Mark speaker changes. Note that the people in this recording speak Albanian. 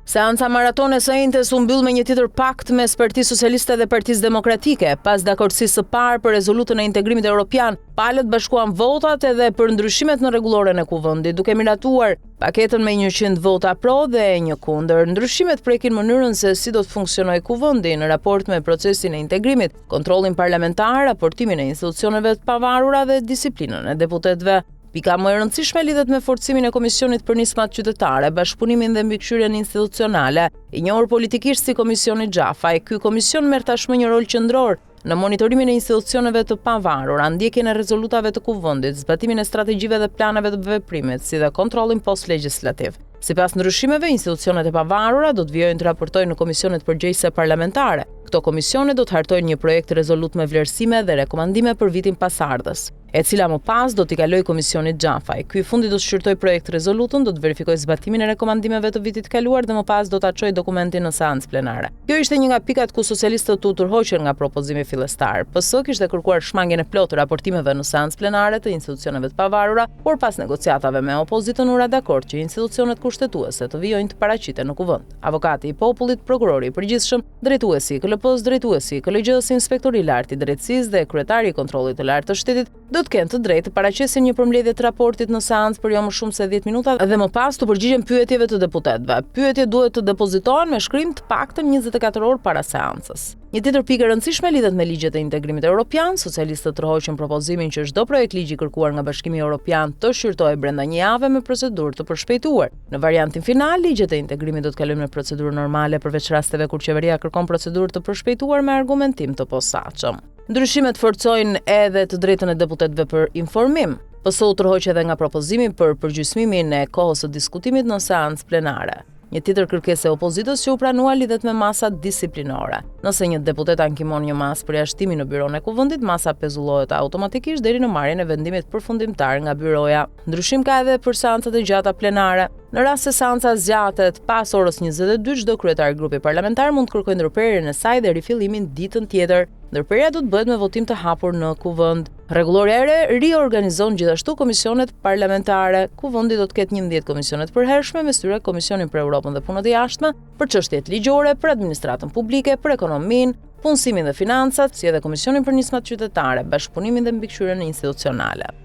Speaker 1: Seanca maratone së njëjtës u mbyll me një tjetër pakt mes Partisë Socialiste dhe Partisë Demokratike. Pas dakordësisë së parë për rezolutën e integrimit evropian, palët bashkuan votat edhe për ndryshimet në rregulloren e kuvendit, duke miratuar paketën me 100 vota pro dhe 1 kundër. Ndryshimet prekin mënyrën se si do të funksionojë kuvendi në raport me procesin e integrimit, kontrollin parlamentar, raportimin e institucioneve të pavarura dhe disiplinën e deputetëve. Pika më e rëndësishme lidhet me forcimin e Komisionit për Nismat Qytetare, bashkëpunimin dhe mbikëqyrjen institucionale, i njohur politikisht si Komisioni Xhafaj. Ky komision merr tashmë një rol qendror në monitorimin e institucioneve të pavarura, ndjekjen e rezolutave të kuvendit, zbatimin e strategjive dhe planeve të veprimit, si dhe kontrollin post-legjislativ. Sipas ndryshimeve, institucionet e pavarura do të vijojnë të raportojnë në komisionet përgjegjëse parlamentare. Këto komisione do të hartojnë një projekt rezolut me vlerësime dhe rekomandime për vitin pasardhës, e cila më pas do t'i kalojë Komisionit Xhafaj. Ky i fundit do të shqyrtojë projekt rezolutën, do të verifikojë zbatimin e rekomandimeve të vitit kaluar dhe më pas do ta çojë dokumentin në seancë plenare. Kjo ishte një nga pikat ku socialistët u tërhoqën nga propozimi fillestar. PS kishte kërkuar shmangjen e plotë të raportimeve në seancë plenare të institucioneve të pavarura, por pas negociatave me opozitën u ra dakord që institucionet kushtetuese të vijojnë të paraqiten në kuvend. Avokati i popullit, prokurori i përgjithshëm, drejtuesi i KLP-s, drejtuesi i KLG-s, inspektori i lartë i drejtësisë dhe kryetari i kontrollit të lartë të shtetit do të kenë të drejtë të paraqesin një përmbledhje të raportit në seancë për jo më shumë se 10 minuta dhe më pas të përgjigjen pyetjeve të deputetëve. Pyetjet duhet të depozitohen me shkrim të paktën 24 orë para seancës. Një tjetër pikë e rëndësishme lidhet me ligjet e integrimit evropian. Socialistët tërhoqën propozimin që çdo projekt ligji kërkuar nga Bashkimi Evropian të shqyrtohej brenda një jave me procedurë të përshpejtuar. Në variantin final, ligjet e integrimit do të kalojnë në procedurë normale përveç rasteve kur qeveria kërkon procedurë të përshpejtuar me argumentim të posaçëm. Ndryshimet forcojnë edhe të drejtën e deputetëve për informim. PS-u tërhoq edhe nga propozimi për përgjysmimin e kohës së diskutimit në seancë plenare. Një tjetër kërkesë e opozitës që u pranua lidhet me masat disiplinore. Nëse një deputet ankimon një masë përjashtimi në byron e kuvendit, masa pezullohet automatikisht deri në marrjen e vendimit përfundimtar nga byroja. Ndryshim ka edhe për seancat e gjata plenare. Në rast se seanca zgjatet pas orës 22, çdo kryetar grupi parlamentar mund të kërkojë ndërprerjen e saj dhe rifillimin ditën tjetër. Ndërprerja do të bëhet me votim të hapur në kuvend. Rregulloria e re riorganizon gjithashtu komisionet parlamentare. Kuvendi do të ketë 11 komisione të përhershme, me tyre Komisionin për Europën dhe Punët e Jashtme, për çështjet ligjore, për administratën publike, për ekonominë, punësimin dhe financat, si edhe Komisionin për Nismat Qytetare, bashkëpunimin dhe mbikëqyrjen institucionale.